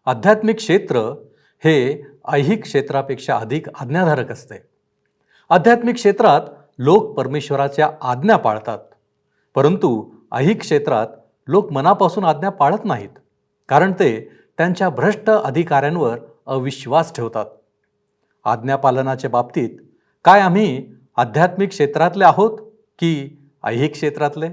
आध्यात्मिक क्षेत्र हे ऐहिक क्षेत्रापेक्षा अधिक आज्ञाधारक असते. आध्यात्मिक क्षेत्रात लोक परमेश्वराच्या आज्ञा पाळतात, परंतु ऐहिक क्षेत्रात लोक मनापासून आज्ञा पाळत नाहीत, कारण ते त्यांच्या भ्रष्ट अधिकाऱ्यांवर अविश्वास ठेवतात. आज्ञापालनाच्या बाबतीत काय आम्ही आध्यात्मिक क्षेत्रातले आहोत की ऐहिक क्षेत्रातले?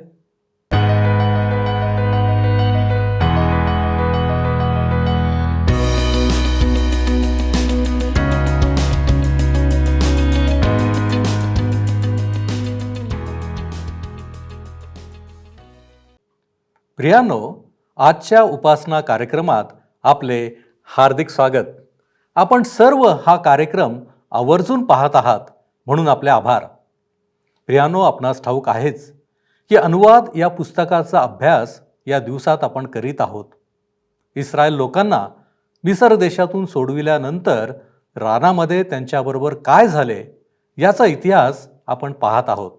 प्रियांनो, आजच्या उपासना कार्यक्रमात आपले हार्दिक स्वागत. आपण सर्व हा कार्यक्रम आवर्जून पाहत आहात म्हणून आपले आभार. प्रियांनो, आपणास ठाऊक आहेच की अनुवाद या पुस्तकाचा अभ्यास या दिवसात आपण करीत आहोत. इस्रायल लोकांना मिस्र देशातून सोडविल्यानंतर रानामध्ये त्यांच्याबरोबर काय झाले याचा इतिहास आपण पाहत आहोत.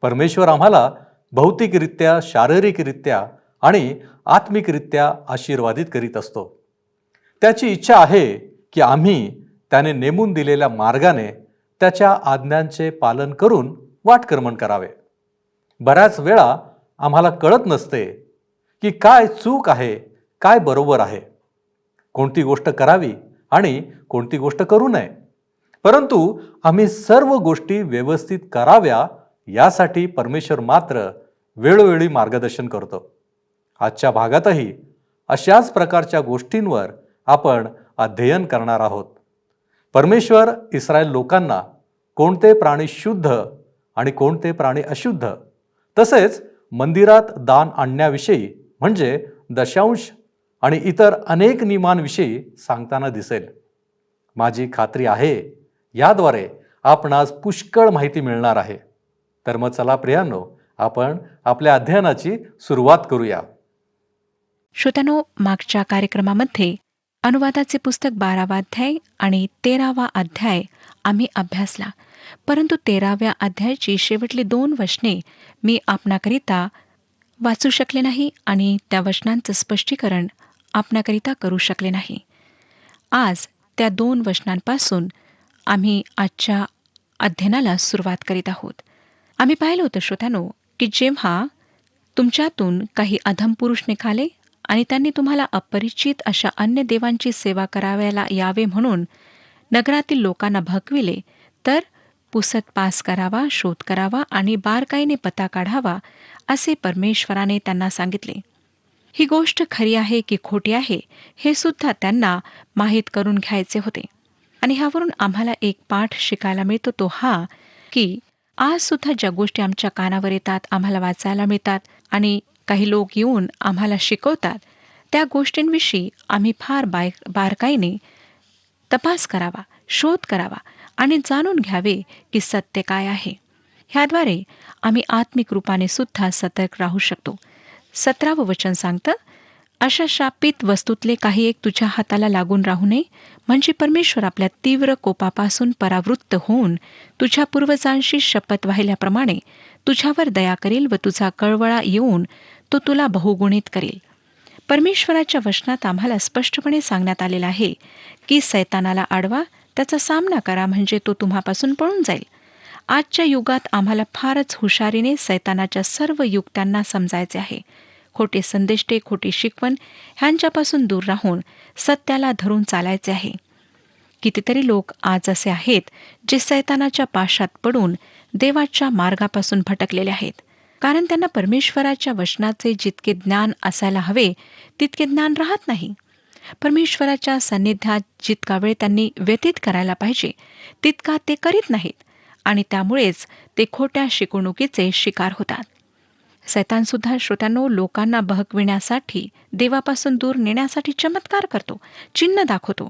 परमेश्वर आम्हाला भौतिकरित्या, शारीरिकरित्या आणि आत्मिकरित्या आशीर्वादित करीत असतो. त्याची इच्छा आहे की आम्ही त्याने नेमून दिलेल्या मार्गाने त्याच्या आज्ञांचे पालन करून वाटकर्मण करावे. बऱ्याच वेळा आम्हाला कळत नसते की काय चूक आहे, काय बरोबर आहे, कोणती गोष्ट करावी आणि कोणती गोष्ट करू नये. परंतु आम्ही सर्व गोष्टी व्यवस्थित कराव्या यासाठी परमेश्वर मात्र वेळोवेळी मार्गदर्शन करतो. आजच्या भागातही अशाच प्रकारच्या गोष्टींवर आपण अध्ययन करणार आहोत. परमेश्वर इस्रायल लोकांना कोणते प्राणी शुद्ध आणि कोणते प्राणी अशुद्ध, तसेच मंदिरात दान आणण्याविषयी म्हणजे दशांश आणि इतर अनेक नियमांविषयी सांगताना दिसेल. माझी खात्री आहे याद्वारे आपणास पुष्कळ माहिती मिळणार आहे. तर मग चला प्रियांनो, आपण आपल्या अध्ययनाची सुरुवात करूया. श्रोत्यानो, मागच्या कार्यक्रमामध्ये अनुवादाचे पुस्तक 12वा अध्याय आणि 13वा अध्याय आम्ही अभ्यासला, परंतु 13व्या अध्यायाची शेवटली 2 वचने मी आपणाकरिता वाचू शकले नाही आणि त्या वचनांचं स्पष्टीकरण आपणाकरिता करू शकले नाही. आज त्या 2 वचनांपासून आम्ही आजच्या अध्ययनाला सुरुवात करीत आहोत. आम्ही पाहिलं होतं श्रोत्यानो की जेव्हा तुमच्यातून काही अधम पुरुष निघाले आणि त्यांनी तुम्हाला अपरिचित अशा अन्य देवांची सेवा करावयाला यावे म्हणून नगरातील लोकांना भकविले, तर पुसत पास करावा, शोध करावा आणि बारकाईने पता काढावा असे परमेश्वराने त्यांना सांगितले. ही गोष्ट खरी आहे की खोटी आहे हे सुद्धा त्यांना माहीत करून घ्यायचे होते. आणि ह्यावरून आम्हाला एक पाठ शिकायला मिळतो, तो हा की आज सुद्धा ज्या गोष्टी आमच्या कानावर येतात, आम्हाला वाचायला मिळतात आणि काही लोक येऊन आम्हाला शिकवतात, त्या गोष्टींविषयी आम्ही फार बारकाईने तपास करावा, शोध करावा आणि जाणून घ्यावे की सत्य काय आहे. ह्याद्वारे आम्ही आत्मिक रूपाने सुद्धा सतर्क राहू शकतो. 17वं वचन सांगतं, अशा शापित वस्तूतले काही एक तुझ्या हाताला लागून राहू नये, म्हणजे परमेश्वर आपल्या तीव्र कोपापासून परावृत्त होऊन तुझ्या पूर्वजांशी शपथ वाहिल्याप्रमाणे तुझ्यावर दया करेल व तुझा कळवळा येऊन तो तुला बहुगुणित करेल. परमेश्वराच्या वचनात आम्हाला स्पष्टपणे सांगण्यात आलेलं आहे की सैतानाला अडवा, त्याचा सामना करा, म्हणजे तो तुम्हापासून पळून जाईल. आजच्या युगात आम्हाला फारच हुशारीने सैतानाच्या सर्व युक्त्यांना समजायचे आहे. खोटे संदेष्टे, खोटी शिकवण ह्यांच्यापासून दूर राहून सत्याला धरून चालायचे आहे. कितीतरी लोक आज असे आहेत जे सैतानाच्या पाशात पडून देवाच्या मार्गापासून भटकलेले आहेत, कारण त्यांना परमेश्वराच्या वचनाचे जितके ज्ञान असायला हवे तितके ज्ञान राहत नाही. परमेश्वराच्या सान्निध्यात जितका वेळ त्यांनी व्यतीत करायला पाहिजे तितका ते करीत नाहीत आणि त्यामुळेच ते खोट्या शिकवणुकीचे शिकार होतात. सैतानसुद्धा श्रोत्यांनो लोकांना बहकविण्यासाठी, देवापासून दूर नेण्यासाठी चमत्कार करतो, चिन्ह दाखवतो.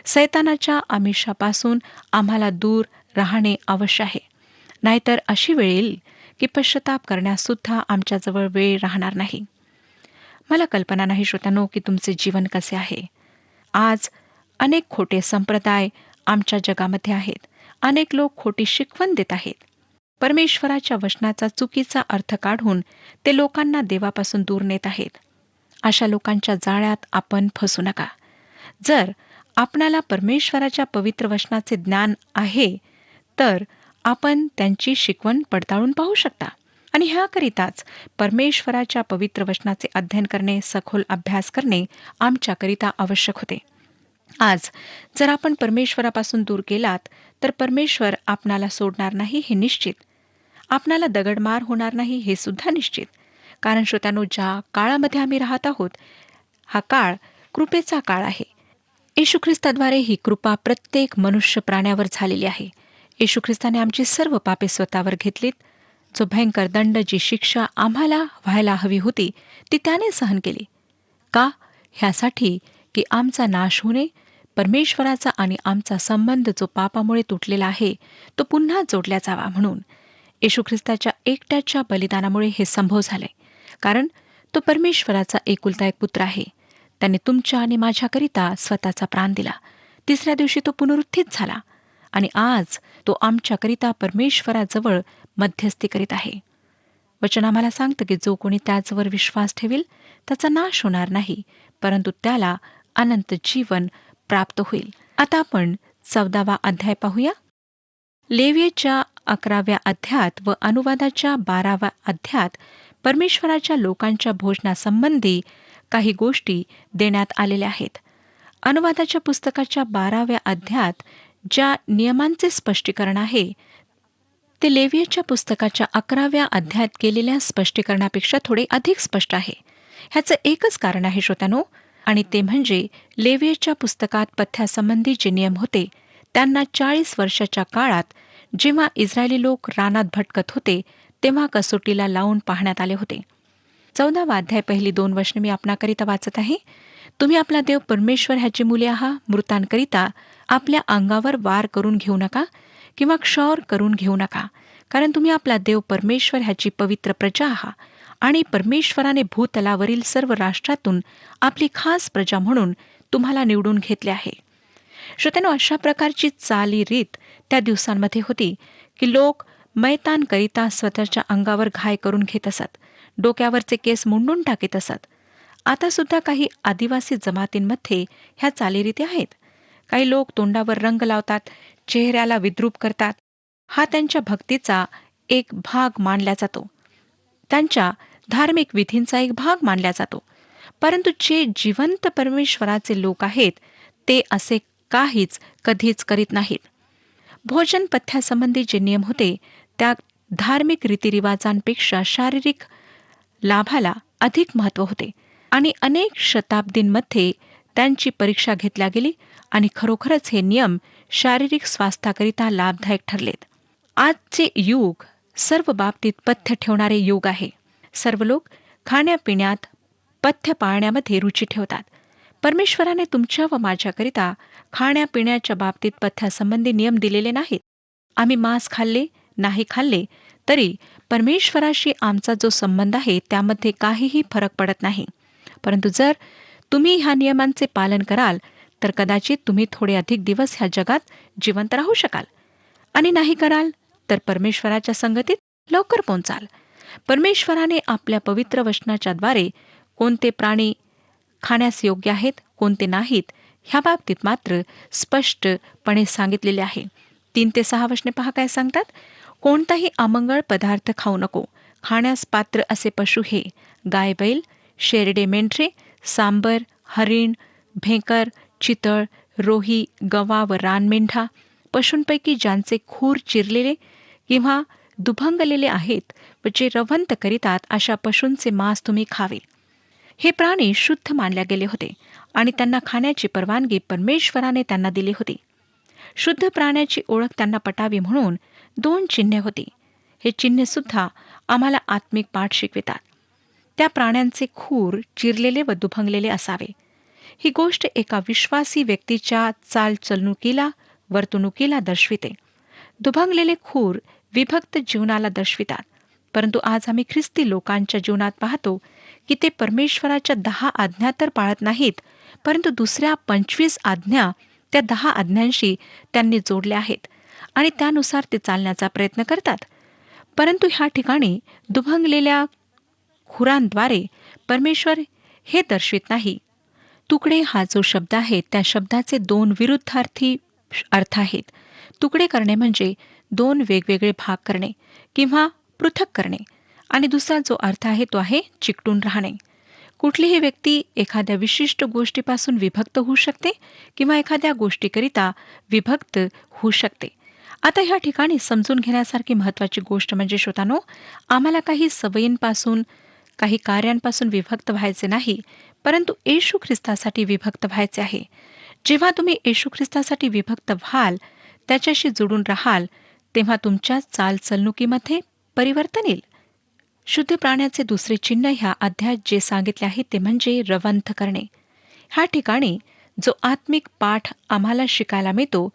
सैतानाच्या आमिषापासून आम्हाला दूर राहणे आवश्यक आहे, नाहीतर अशी वेळ येईल की पश्चाताप करण्यासुद्धा आमच्याजवळ वेळ राहणार नाही. मला कल्पना नाही श्रोत्यांनो की तुमचे जीवन कसे आहे. आज अनेक खोटे संप्रदाय आमच्या जगामध्ये आहेत. अनेक लोक खोटी शिकवण देत आहेत. परमेश्वराच्या वचनाचा चुकीचा अर्थ काढून ते लोकांना देवापासून दूर नेत आहेत. अशा लोकांच्या जाळ्यात आपण फसू नका. जर आपणाला परमेश्वराच्या पवित्र वचनाचे ज्ञान आहे तर आपण त्यांची शिकवण पडताळून पाहू शकता. आणि ह्याकरिताच परमेश्वराच्या पवित्र वचनाचे अध्ययन करणे, सखोल अभ्यास करणे आमच्याकरिता आवश्यक होते. आज जर आपण परमेश्वरापासून दूर गेलात तर परमेश्वर आपणाला सोडणार नाही हे निश्चित. आपणाला दगडमार होणार नाही हे सुद्धा निश्चित. कारण श्रोत्यानो, ज्या काळामध्ये आम्ही राहत आहोत हा काळ कृपेचा काळ आहे. येशू ख्रिस्ताद्वारे ही कृपा प्रत्येक मनुष्य प्राण्यावर झालेली आहे. येशू ख्रिस्ताने आमची सर्व पापे स्वतःवर घेतलीत. जो भयंकर दंड, जी शिक्षा आम्हाला व्हायला हवी होती ती त्याने सहन केली. का? ह्यासाठी की आमचा नाश होणे, परमेश्वराचा आणि आमचा संबंध जो पापामुळे तुटलेला आहे तो पुन्हा जोडला जावा म्हणून. येशू ख्रिस्ताच्या एकट्याच्या बलिदानामुळे हे संभव झाले. कारण तो परमेश्वराचा एकुलता एक पुत्र आहे. त्याने तुमच्या आणि माझ्याकरिता स्वतःचा प्राण दिला. तिसऱ्या दिवशी तो पुनरुत्थित झाला आणि आज तो आमच्याकरिता परमेश्वराजवळ मध्यस्थी करीत आहे. वचन आम्हाला सांगतं की जो कोणी त्याचवर विश्वास ठेवेल त्याचा नाश होणार नाही, परंतु त्याला अनंत जीवन प्राप्त होईल. आता आपण 14वा अध्याय पाहूया. लेव्यच्या 11व्या अध्यायात व अनुवादाच्या 12व्या अध्यायात परमेश्वराच्या लोकांच्या भोजनासंबंधी काही गोष्टी देण्यात आलेल्या आहेत. अनुवादाच्या पुस्तकाच्या 12व्या अध्यायात ज्या नियमांचे स्पष्टीकरण आहे ते लेव्यच्या पुस्तकाच्या 11व्या अध्यायात केलेल्या स्पष्टीकरणापेक्षा थोडे अधिक स्पष्ट आहे. ह्याचं एकच कारण आहे श्रोत्यानो, आणि ते म्हणजे लेव्यच्या पुस्तकात पथ्यासंबंधी जे नियम होते त्यांना 40 वर्षाच्या काळात जेव्हा इस्रायली लोक रानात भटकत होते तेव्हा कसोटीला लावून पाहण्यात आले होते. 14वा अध्याय पहिली 2 वचने मी आपणाकरिता वाचत आहे. तुम्ही आपला देव परमेश्वर ह्याची मुले आहात. मृतांकरिता आपल्या अंगावर वार करून घेऊ नका किंवा क्षौर करून घेऊ नका, कारण तुम्ही आपला देव परमेश्वर ह्याची पवित्र प्रजा आहात आणि परमेश्वराने भूतलावरील सर्व राष्ट्रातून आपली खास प्रजा म्हणून तुम्हाला निवडून घेतले आहे. श्रोत्यानो, अशा प्रकारची चालीरीत त्या दिवसांमध्ये होती की लोक मैतांकरिता स्वतःच्या अंगावर घाय करून घेत असत, डोक्यावरचे केस मुंडून टाकीत असत. आता सुद्धा काही आदिवासी जमातींमध्ये ह्या चालीरीती आहेत. काही लोक तोंडावर रंग लावतात, चेहऱ्याला विद्रूप करतात. हा त्यांच्या भक्तीचा एक भाग मानला जातो, त्यांच्या धार्मिक विधींचा एक भाग मानला जातो. परंतु जे जिवंत परमेश्वराचे लोक आहेत ते असे काहीच कधीच करीत नाहीत. भोजन पथ्यासंबंधी जे नियम होते त्या धार्मिक रीतिरिवाजांपेक्षा शारीरिक लाभाला अधिक महत्त्व होते आणि अनेक शताब्दींमध्ये त्यांची परीक्षा घेतल्या गेली आणि खरोखरच हे नियम शारीरिक स्वास्थ्याकरिता लाभदायक ठरलेत. आजचे युग सर्व बाबतीत पथ्य ठेवणारे युग आहे. सर्व लोक खाण्यापिण्यात पथ्य पाळण्यामध्ये रुची ठेवतात. परमेश्वराने तुमच्या व माझ्याकरिता खाण्यापिण्याच्या बाबतीत पथ्यासंबंधी नियम दिलेले नाहीत. आम्ही मांस खाल्ले नाही खाल्ले तरी परमेश्वराशी आमचा जो संबंध आहे त्यामध्ये काहीही फरक पडत नाही. परंतु जर तुम्ही ह्या नियमांचे पालन कराल तर कदाचित तुम्ही थोडे अधिक दिवस ह्या जगात जिवंत राहू शकाल, आणि नाही कराल तर परमेश्वराच्या संगतीत लवकर पोहोचाल. परमेश्वराने आपल्या पवित्र वचनाच्याद्वारे कोणते प्राणी खाण्यास योग्य आहेत, कोणते नाहीत ह्या बाबतीत मात्र स्पष्टपणे सांगितलेले आहे. 3 ते 6 वचने पहा काय सांगतात. कोणताही अमंगळ पदार्थ खाऊ नको. खाण्यास पात्र असे पशु हे गाय, बैल, शेरडे, मेंढरे, सांबर, हरिण, भेकर, चितळ, रोही, गवा व रानमेंढा, पशूंपैकी ज्यांचे खूर चिरलेले किंवा दुभंगलेले आहेत व जे रवंत करीतात अशा पशूंचे मांस तुम्ही खावे. हे प्राणी शुद्ध मानले गेले होते आणि त्यांना खाण्याची परवानगी परमेश्वराने त्यांना दिली होती. शुद्ध प्राण्याची ओळख त्यांना पटावी म्हणून 2 चिन्हे होती. हे चिन्हे सुद्धा आम्हाला आत्मिक पाठ शिकवितात. त्या प्राण्यांचे खूर चिरलेले व दुभंगलेले असावे. ही गोष्ट एका विश्वासी व्यक्तीच्या चालचलणुकीला, वर्तणुकीला दर्शविते. दुभंगलेले खूर विभक्त जीवनाला दर्शवितात. परंतु आज आम्ही ख्रिस्ती लोकांच्या जीवनात पाहतो की ते परमेश्वराच्या 10 आज्ञा तर पाळत नाहीत, परंतु दुसऱ्या 25 आज्ञा त्या 10 आज्ञांशी त्यांनी जोडल्या आहेत आणि त्यानुसार ते चालण्याचा प्रयत्न करतात. परंतु ह्या ठिकाणी दुभंगलेल्या खुरांद्वारे परमेश्वर हे दर्शवित नाही. तुकडे हा जो शब्द आहे त्या शब्दाचे दोन विरुद्धार्थी अर्थ आहेत. तुकडे करणे म्हणजे दोन वेगवेगळे भाग करणे किंवा पृथक करणे, आणि दुसरा जो अर्थ आहे तो आहे चिकटून राहणे. कुठलीही व्यक्ती एखाद्या विशिष्ट गोष्टीपासून विभक्त होऊ शकते किंवा एखाद्या गोष्टीकरिता विभक्त होऊ शकते. आता ह्या ठिकाणी समजून घेण्यासारखी महत्त्वाची गोष्ट म्हणजे श्रोतांनो, आम्हाला काही सवयींपासून, काही कार्यांपासून विभक्त व्हायचे नाही, परंतु येशू ख्रिस्तासाठी विभक्त व्हायचे आहे. जेव्हा तुम्ही येशू ख्रिस्तासाठी विभक्त व्हाल, त्याच्याशी जुळून राहाल, तेव्हा तुमच्या चालचलणुकीमध्ये परिवर्तन येईल. शुद्ध प्राण्याचे दुसरे चिन्ह ह्या अध्यायात जे सांगितले आहे ते म्हणजे रवंथ करणे. ह्या ठिकाणी जो आत्मिक पाठ आम्हाला शिकायला मिळतो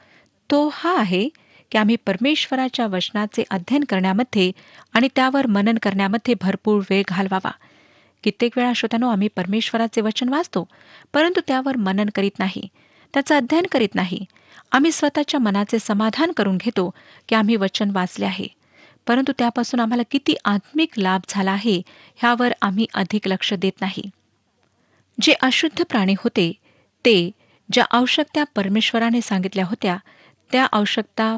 तो हा आहे की आम्ही परमेश्वराच्या वचनाचे अध्ययन करण्यामध्ये आणि त्यावर मनन करण्यामध्ये भरपूर वेळ घालवावा. कित्येक वेळा श्रोतांनो, आम्ही परमेश्वराचे वचन वाचतो, परंतु त्यावर मनन करीत नाही, त्याचं अध्ययन करीत नाही. आम्ही स्वतःच्या मनाचे समाधान करून घेतो की आम्ही वचन वाचले आहे, परंतु त्यापासून आम्हाला किती आत्मिक लाभ झाला आहे ह्यावर आम्ही अधिक लक्ष देत नाही. जे अशुद्ध प्राणी होते ते ज्या आवश्यकता परमेश्वराने सांगितल्या होत्या त्या आवश्यकता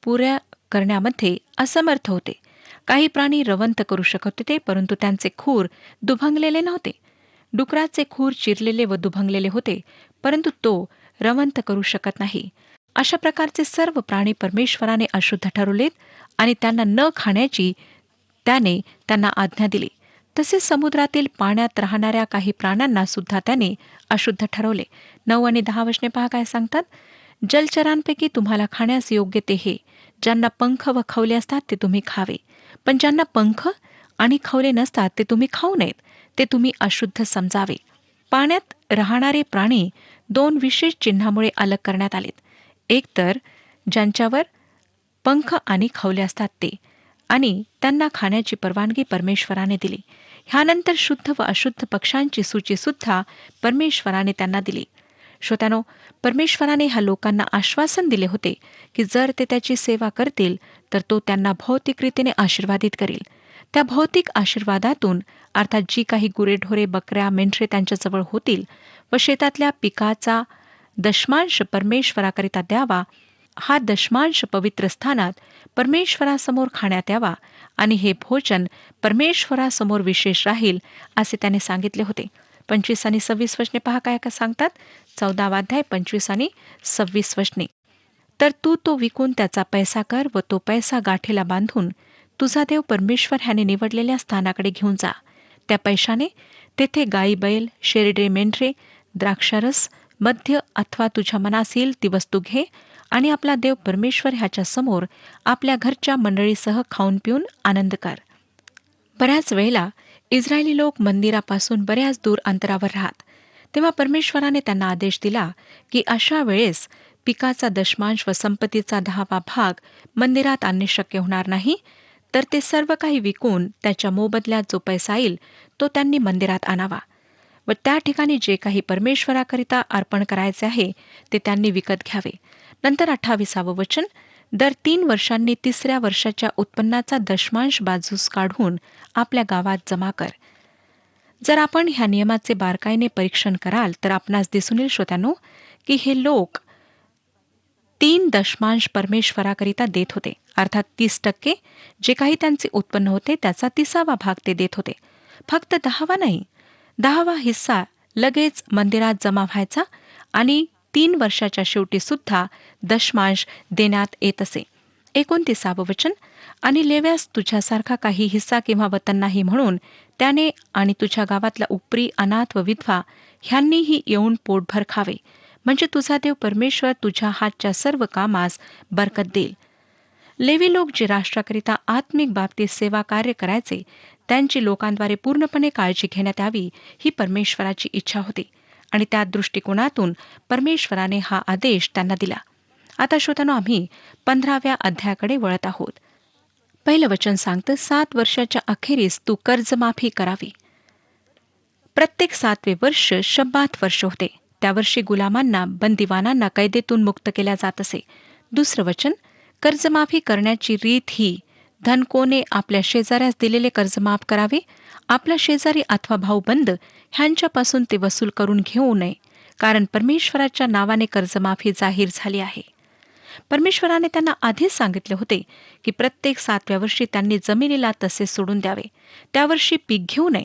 पुऱ्या करण्यामध्ये असमर्थ होते. काही प्राणी रवंथ करू शकत होते, परंतु त्यांचे खूर दुभंगलेले नव्हते. डुकराचे खूर चिरलेले व दुभंगलेले होते, परंतु तो रवंथ करू शकत नाही. अशा प्रकारचे सर्व प्राणी परमेश्वराने अशुद्ध ठरवलेत आणि त्यांना न खाण्याची त्याने त्यांना आज्ञा दिली. तसेच समुद्रातील पाण्यात राहणाऱ्या काही प्राण्यांना सुद्धा त्याने अशुद्ध ठरवले. 9 आणि 10 वचने पहा काय सांगतात. जलचरांपैकी तुम्हाला खाण्यास योग्य ते हे, ज्यांना पंख व खवले असतात ते तुम्ही खावे, पण ज्यांना पंख आणि खवले नसतात ते तुम्ही खाऊ नयेत, ते तुम्ही अशुद्ध समजावे. पाण्यात राहणारे प्राणी दोन विशेष चिन्हामुळे अलग करण्यात आलेत. एक तर ज्यांच्यावर पंख आणि खवले असतात ते, आणि त्यांना खाण्याची परवानगी परमेश्वराने दिली. ह्यानंतर शुद्ध व अशुद्ध पक्ष्यांची सूची सुद्धा परमेश्वराने त्यांना दिली. श्रोत्यानो, परमेश्वराने ह्या लोकांना आश्वासन दिले होते की जर ते त्याची सेवा करतील तर तो त्यांना भौतिक रीतीने आशीर्वादित करील. त्या भौतिक आशीर्वादातून, अर्थात जी काही गुरेढोरे, बकऱ्या, मेंढरे त्यांच्याजवळ होतील व शेतातल्या पिकाचा दशमांश परमेश्वराकरिता द्यावा, हा दशमांश पवित्र स्थानात परमेश्वरासमोर खाण्यात यावा आणि हे भोजन परमेश्वरासमोर विशेष राहील असे त्याने सांगितले होते. 25 आणि 26 वचने पहा काय का सांगतात. 14 अध्याय 25 आणि 26 वचने. तर तू तो विकून त्याचा पैसा कर व तो पैसा गाठीला बांधून तुझा देव परमेश्वर ह्याने निवडलेल्या स्थानाकडे घेऊन जा. त्या पैशाने तेथे गाई, बैल, शेरडे, मेंढरे, द्राक्षारस, मद्य अथवा तुझ्या मनास येईल ती वस्तू घे आणि आपला देव परमेश्वर ह्याच्या समोर आपल्या घरच्या मंडळीसह खाऊन पिऊन आनंद कर. बऱ्याच वेळेला इस्रायली लोक मंदिरापासून बऱ्याच दूर अंतरावर राहत. तेव्हा परमेश्वराने त्यांना आदेश दिला की अशा वेळेस पिकाचा दशमांश व संपत्तीचा 10वा भाग मंदिरात आणणे शक्य होणार नाही, तर ते सर्व काही विकून त्याच्या मोबदल्यात जो पैसा येईल तो त्यांनी मंदिरात आणावा व त्या ठिकाणी जे काही परमेश्वराकरिता अर्पण करायचे आहे ते त्यांनी विकत घ्यावे. नंतर 28वे वचन. दर 3 वर्षांनी 3ऱ्या वर्षाच्या उत्पन्नाचा दशमांश बाजूस काढून आपल्या गावात जमा कर. जर आपण ह्या नियमाचे बारकाईने परीक्षण कराल तर आपणास दिसून येईल श्रोत्यांनो की हे लोक 3 दशमांश परमेश्वराकरिता देत होते. अर्थात 30% जे काही त्यांचे उत्पन्न होते त्याचा 30वा भाग ते देत होते. फक्त 10वा नाही, 10वा हिस्सा लगेच मंदिरात जमा व्हायचा आणि 3 वर्षाच्या शेवटी सुद्धा दशमांश देण्यात येत असे. 29वे वचन. आणि लेव्यास तुझ्यासारखा काही हिस्सा किंवा वतन नाही म्हणून त्याने आणि तुझ्या गावातला उपरी, अनाथ व विधवा ह्यांनीही येऊन पोटभर खावे, म्हणजे तुझा देव परमेश्वर तुझ्या हातच्या सर्व कामास बरकत देईल. लेवी लोक जे राष्ट्राकरिता आत्मिक बाबतीत सेवा कार्य करायचे त्यांची लोकांद्वारे पूर्णपणे काळजी घेण्यात यावी ही परमेश्वराची इच्छा होती आणि त्या दृष्टिकोनातून परमेश्वराने हा आदेश त्यांना दिला. आता श्रोतांनो, आम्ही 15व्या अध्यायाकडे वळत आहोत. पहिलं वचन सांगतं, 7 वर्षाच्या अखेरीस तू कर्जमाफी करावी. प्रत्येक 7वे वर्ष शब्बात वर्ष होते. त्या वर्षी गुलामांना, बंदिवानांना कैदेतून मुक्त केल्या जात असे. दुसरं वचन. कर्जमाफी करण्याची रीत ही धनकोने आपल्या शेजाऱ्यास दिलेले कर्ज माफ करावे आपला शेजारी अथवा भाऊबंद ह्यांच्यापासून ते वसूल करून घेऊ नये, कारण परमेश्वराच्या नावाने कर्जमाफी जाहीर झाली आहे. परमेश्वराने त्यांना आधीच सांगितले होते की प्रत्येक 7व्या वर्षी त्यांनी जमिनीला तसे सोडून द्यावे, त्या वर्षी पीक घेऊ नये.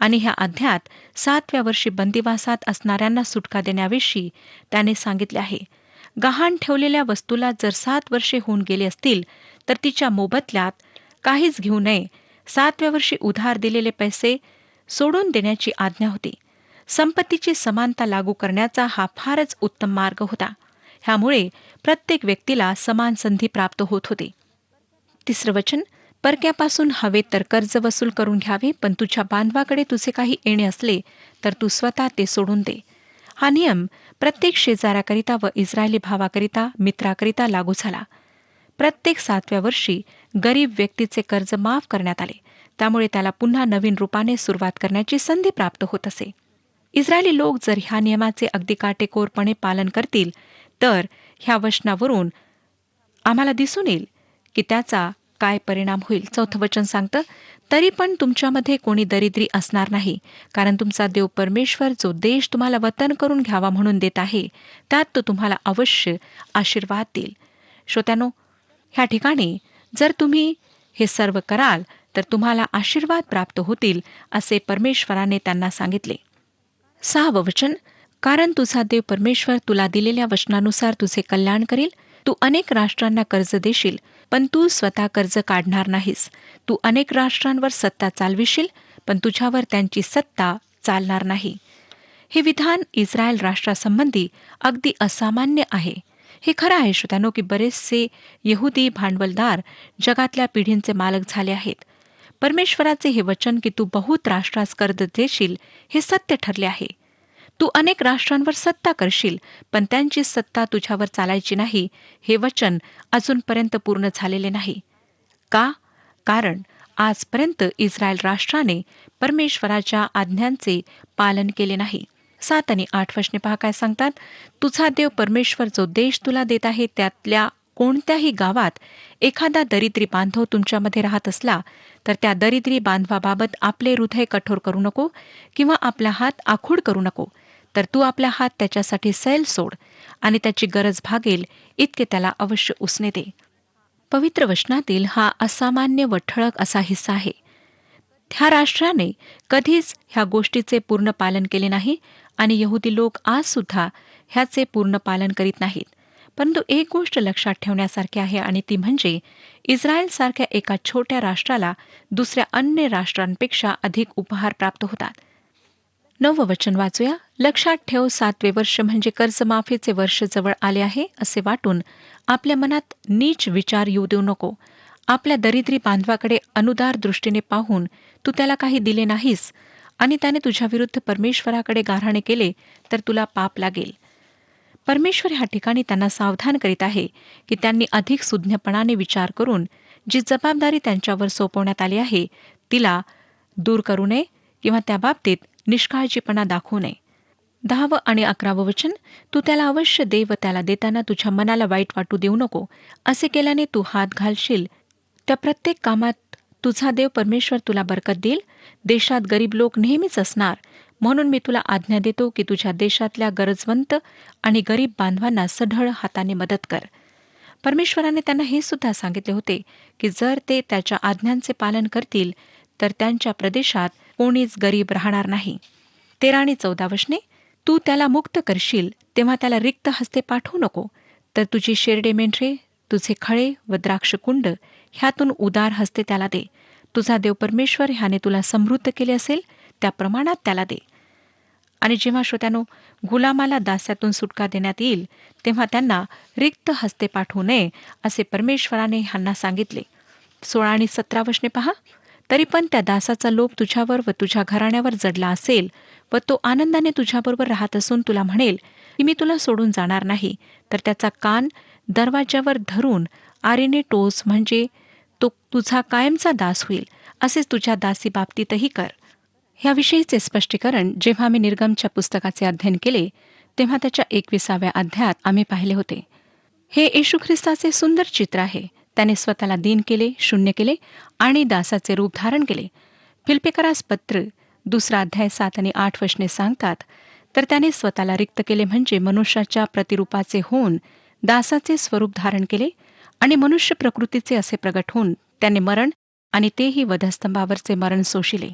आणि ह्या अध्यायात 7व्या वर्षी बंदिवासात असणाऱ्यांना सुटका देण्याविषयी त्याने सांगितले आहे. गहाण ठेवलेल्या वस्तूला जर 7 वर्षे होऊन गेली असतील तर तिच्या मोबदल्यात काहीच घेऊ नये. 7व्या वर्षी उधार दिलेले पैसे सोडून देण्याची आज्ञा होती. संपत्तीची समानता लागू करण्याचा हा फारच उत्तम मार्ग होता. ह्यामुळे प्रत्येक व्यक्तीला समान संधी प्राप्त होत होती. 3रं वचन, परक्यापासून हवे तर कर्ज वसूल करून घ्यावे, पण तुझ्या बांधवाकडे तुझे काही येणे असले तर तू स्वतः ते सोडून दे. हा नियम प्रत्येक शेजाऱ्याकरिता व इस्रायली भावाकरिता, मित्राकरिता लागू झाला. प्रत्येक 7व्या वर्षी गरीब व्यक्तीचे कर्ज माफ करण्यात आले. त्यामुळे त्याला पुन्हा नवीन रूपाने सुरुवात करण्याची संधी प्राप्त होत असे. इस्रायली लोक जर ह्या नियमाचे अगदी काटेकोरपणे पालन करतील तर ह्या वचनावरून आम्हाला दिसून येईल की त्याचा काय परिणाम होईल. 4थं वचन सांगतं, तरी पण तुमच्यामध्ये कोणी दरिद्री असणार नाही, कारण तुमचा देव परमेश्वर जो देश तुम्हाला वतन करून घ्यावा म्हणून देत आहे, त्यात तो तुम्हाला अवश्य आशीर्वाद देईल. श्रोत्यानो, ह्या ठिकाणी जर तुम्ही हे सर्व कराल तर तुम्हाला आशीर्वाद प्राप्त होतील, असे परमेश्वराने त्यांना सांगितले. 6वं वचन, कारण तुझा देव परमेश्वर तुला दिलेल्या वचनानुसार तुझे कल्याण करील. तू अनेक राष्ट्रांना कर्ज देशील, पण तू स्वतः कर्ज काढणार नाहीस. तू अनेक राष्ट्रांवर सत्ता चालविशील, पण तुझ्यावर त्यांची सत्ता चालणार नाही. हे विधान इस्रायल राष्ट्रासंबंधी अगदी असामान्य आहे. हे खरं आहे श्रोत्यानो की बरेचसे यहुदी भांडवलदार जगातल्या पिढींचे मालक झाले आहेत. परमेश्वराचे हे वचन की तू बहुत राष्ट्रास कर्ज देशील हे सत्य ठरले आहे. तू अनेक राष्ट्रांवर सत्ता करशील, पण त्यांची सत्ता तुझ्यावर चालायची नाही, हे वचन अजूनपर्यंत पूर्ण झालेले नाही. का? कारण आजपर्यंत इस्रायल राष्ट्राने परमेश्वराच्या आज्ञांचे पालन केले नाही. 7 आणि 8 वचने पहा काय सांगतात. तुझा देव परमेश्वर जो देश तुला देत आहे त्यातल्या कोणत्याही गावात एखादा दरिद्री बांधव तुमच्यामध्ये राहत असला तर त्या दरिद्री बांधवाबाबत आपले हृदय कठोर करू नको किंवा आपला हात आखूड करू नको, तर तू आपला हात त्याच्यासाठी सैल सोड आणि त्याची गरज भागेल इतके त्याला अवश्य उसने दे. पवित्र वचनातील हा असामान्य व ठळक असा हिस्सा आहे. ह्या राष्ट्राने कधीच ह्या गोष्टीचे पूर्ण पालन केले नाही आणि यहुदी लोक आज सुद्धा ह्याचे पूर्ण पालन करीत नाहीत. परंतु एक गोष्ट लक्षात ठेवण्यासारखी आहे आणि ती म्हणजे इस्रायलसारख्या एका छोट्या राष्ट्राला दुसऱ्या अन्य राष्ट्रांपेक्षा अधिक उपहार प्राप्त होतात. 9वं वचन वाचूया. लक्षात ठेव, 7वे वर्ष म्हणजे कर्जमाफीचे वर्ष जवळ आले आहे असे वाटून आपल्या मनात नीच विचार येऊ देऊ नको. आपल्या दरिद्री बांधवाकडे अनुदार दृष्टीने पाहून तू त्याला काही दिले नाहीस आणि त्याने तुझ्याविरुद्ध परमेश्वराकडे गाऱ्हाणे केले तर तुला पाप लागेल. परमेश्वर ह्या ठिकाणी त्यांना सावधान करीत आहे की त्यांनी अधिक सुज्ञपणाने विचार करून जी जबाबदारी त्यांच्यावर सोपवण्यात आली आहे तिला दूर करू नये किंवा त्या बाबतीत निष्काळजीपणा दाखवू नये. 10वं आणि 11वं वचन, तू त्याला अवश्य दे व त्याला देताना तुझ्या मनाला वाईट वाटू देऊ नको. असे केल्याने तू हात घालशील त्या प्रत्येक कामात तुझा देव परमेश्वर तुला बरकत देईल. देशात गरीब लोक नेहमीच असणार, म्हणून मी तुला आज्ञा देतो की तुझ्या देशातल्या गरजवंत आणि गरीब बांधवांना सढळ हाताने मदत कर. परमेश्वराने त्यांना हे सुद्धा सांगितले होते की जर ते त्याच्या आज्ञांचे पालन करतील तर त्यांच्या प्रदेशात कोणीच गरीब राहणार नाही. 13 आणि 14 वचने, तू त्याला मुक्त करशील तेव्हा त्याला रिक्त हस्ते पाठवू नको, तर तुझी शेरडे मेंढरे, तुझे खळे व द्राक्षकुंड ह्यातून उदार हस्ते त्याला दे. तुझा देव परमेश्वर ह्याने तुला समृद्ध केले असेल त्या प्रमाणात त्याला दे. आणि जेव्हा श्रोत्यानो गुलामाला दास्यातून सुटका देण्यात येईल तेव्हा त्यांना रिक्त हस्ते पाठवू नये असे परमेश्वराने ह्यांना सांगितले. 16 आणि 17 वचने पहा. तरी पण त्या दासाचा लोभ तुझ्यावर व तुझ्या घराण्यावर जडला असेल व तो आनंदाने तुझ्याबरोबर राहत असून तुला म्हणेल की मी तुला सोडून जाणार नाही, तर त्याचा कान दरवाज्यावर धरून आरीने टोच, म्हणजे तो तुझा कायमचा दास होईल. असेच तुझ्या दासी बाबतीतही कर. ह्याविषयीचे स्पष्टीकरण जेव्हा आम्ही निर्गमच्या पुस्तकाचे अध्ययन केले तेव्हा त्याच्या 21व्या अध्यायात आम्ही पाहिले होते. हे येशू ख्रिस्ताचे सुंदर चित्र आहे. त्याने स्वतःला दीन केले, शून्य केले आणि दासाचे रूप धारण केले. फिलिप्पिकरास पत्र 2 अध्याय 7 आणि 8 वचने सांगतात, तर त्याने स्वतःला रिक्त केले म्हणजे मनुष्याच्या प्रतिरूपाचे होऊन दासाचे स्वरूप धारण केले आणि मनुष्य प्रकृतीचे असे प्रगट होऊन त्याने मरण आणि तेही वधस्तंभावरचे मरण सोशिले.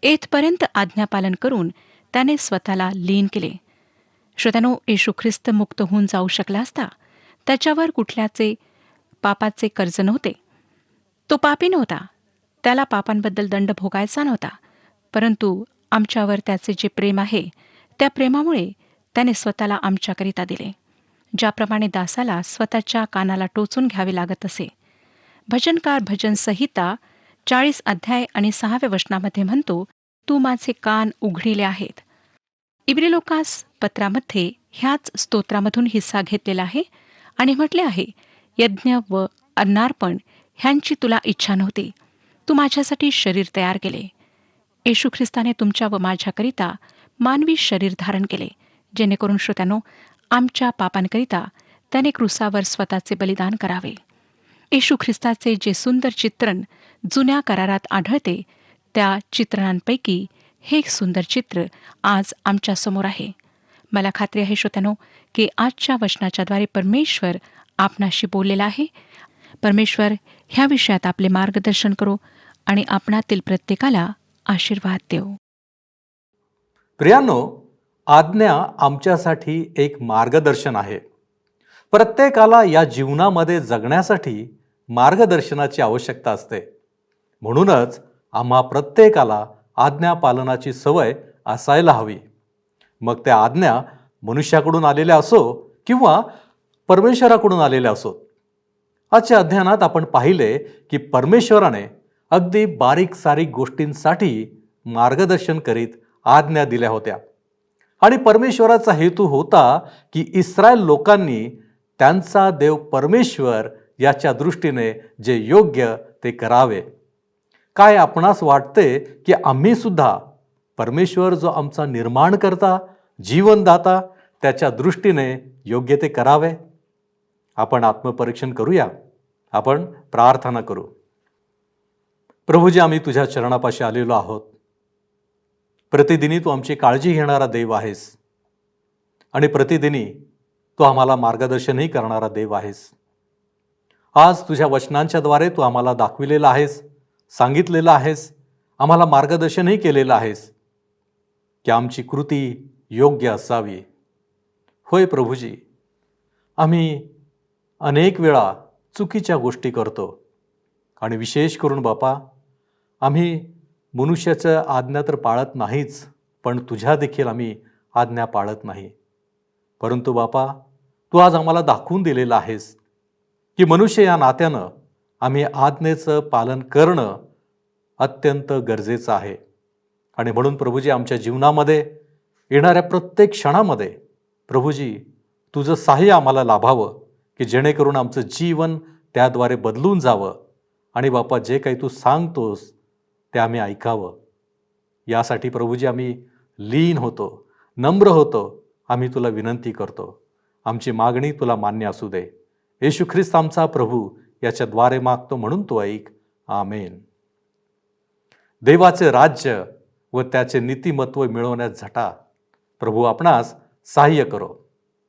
येथपर्यंत आज्ञापालन करून त्याने स्वतःला लीन केले. श्रोत्यानो, येशू ख्रिस्त मुक्त होऊन जाऊ शकला असता. त्याच्यावर कुठल्याचे पापाचे कर्ज नव्हते. तो पापी नव्हता. त्याला पापांबद्दल दंड भोगायचा नव्हता. परंतु आमच्यावर त्याचे जे प्रेम आहे, त्या प्रेमामुळे त्याने स्वतःला आमच्याकरिता दिले. ज्याप्रमाणे दासाला स्वतःच्या कानाला टोचून घ्यावे लागत असे. भजनकार भजन संहिता 40 अध्याय आणि 6व्या वचनामध्ये म्हणतो, तू माझे कान उघडिले आहेत. इब्री लोकास पत्रामध्ये ह्याच स्तोत्रामधून हिस्सा घेतलेला आहे आणि म्हटले आहे, यज्ञ व अन्नार्पण ह्यांची तुला इच्छा नव्हती, तू माझ्यासाठी शरीर तयार केले. येशू ख्रिस्ताने तुमच्या व माझ्याकरिता मानवी शरीर धारण केले, जेणेकरून श्रोत्यानो, आमच्या पापांकरिता त्याने क्रुसावर स्वतःचे बलिदान करावे. येशू ख्रिस्ताचे जे सुंदर चित्रण जुन्या करारात आढळते, त्या चित्रणांपैकी हे एक सुंदर चित्र आज आमच्यासमोर आहे. मला खात्री आहे श्रोत्यानो, की आजच्या वचनाच्याद्वारे परमेश्वर आपणाशी बोललेला आहे. परमेश्वर ह्या विषयात आपले मार्गदर्शन करो आणि आपणातील प्रत्येकाला आशीर्वाद देव. प्रियांनो, आज्ञा आमच्यासाठी एक मार्गदर्शन आहे. प्रत्येकाला या जीवनामध्ये जगण्यासाठी मार्गदर्शनाची आवश्यकता असते. म्हणूनच आम्हा प्रत्येकाला आज्ञा पालनाची सवय असायला हवी. मग त्या आज्ञा मनुष्याकडून आलेल्या असो किंवा परमेश्वराकडून आलेल्या असोत. आजच्या अध्ययनात आपण पाहिले की परमेश्वराने अगदी बारीक सारीक गोष्टींसाठी मार्गदर्शन करीत आज्ञा दिल्या होत्या आणि परमेश्वराचा हेतू होता की इस्रायल लोकांनी त्यांचा देव परमेश्वर याच्या दृष्टीने जे योग्य ते करावे. काय आपणास वाटते की आम्ही सुद्धा परमेश्वर जो आमचा निर्माणकर्ता, जीवनदाता, त्याच्या दृष्टीने योग्य ते करावे? आपण आत्मपरीक्षण करूया. आपण प्रार्थना करू. प्रभूजी, आम्ही तुझ्या चरणापाशी आलेलो आहोत. प्रतिदिनी तू आमची काळजी घेणारा देव आहेस आणि प्रतिदिनी तू आम्हाला मार्गदर्शनही करणारा देव आहेस. आज तुझ्या वचनांच्याद्वारे तू आम्हाला दाखविलेला आहेस, सांगितलेलं आहेस, आम्हाला मार्गदर्शनही केलेलं आहेस की आमची कृती योग्य असावी. होय प्रभूजी, आम्ही अनेक वेळा चुकीच्या गोष्टी करतो आणि विशेष करून बापा, आम्ही मनुष्याच्या आज्ञा तर पाळत नाहीच, पण तुझ्या देखील आम्ही आज्ञा पाळत नाही. परंतु बापा, तू आज आम्हाला दाखवून दिलेलं आहेस की मनुष्य या नात्यानं आम्ही आज्ञेचं पालन करणं अत्यंत गरजेचं आहे. आणि म्हणून प्रभूजी, आमच्या जीवनामध्ये येणाऱ्या प्रत्येक क्षणामध्ये प्रभूजी तुझं सहाय्य आम्हाला लाभावं की जेणेकरून आमचं जीवन त्याद्वारे बदलून जावं आणि बापा, जे काही तू सांगतोस ते आम्ही ऐकावं. यासाठी प्रभूजी आम्ही लीन होतो, नम्र होतो. आम्ही तुला विनंती करतो. आमची मागणी तुला मान्य असू दे. येशू ख्रिस्त आमचा प्रभू याच्याद्वारे मागतो म्हणून तो ऐक. आमेन. देवाचे राज्य व त्याचे नीतिमत्व मिळवण्यात झटा. प्रभू आपणास सहाय्य करो.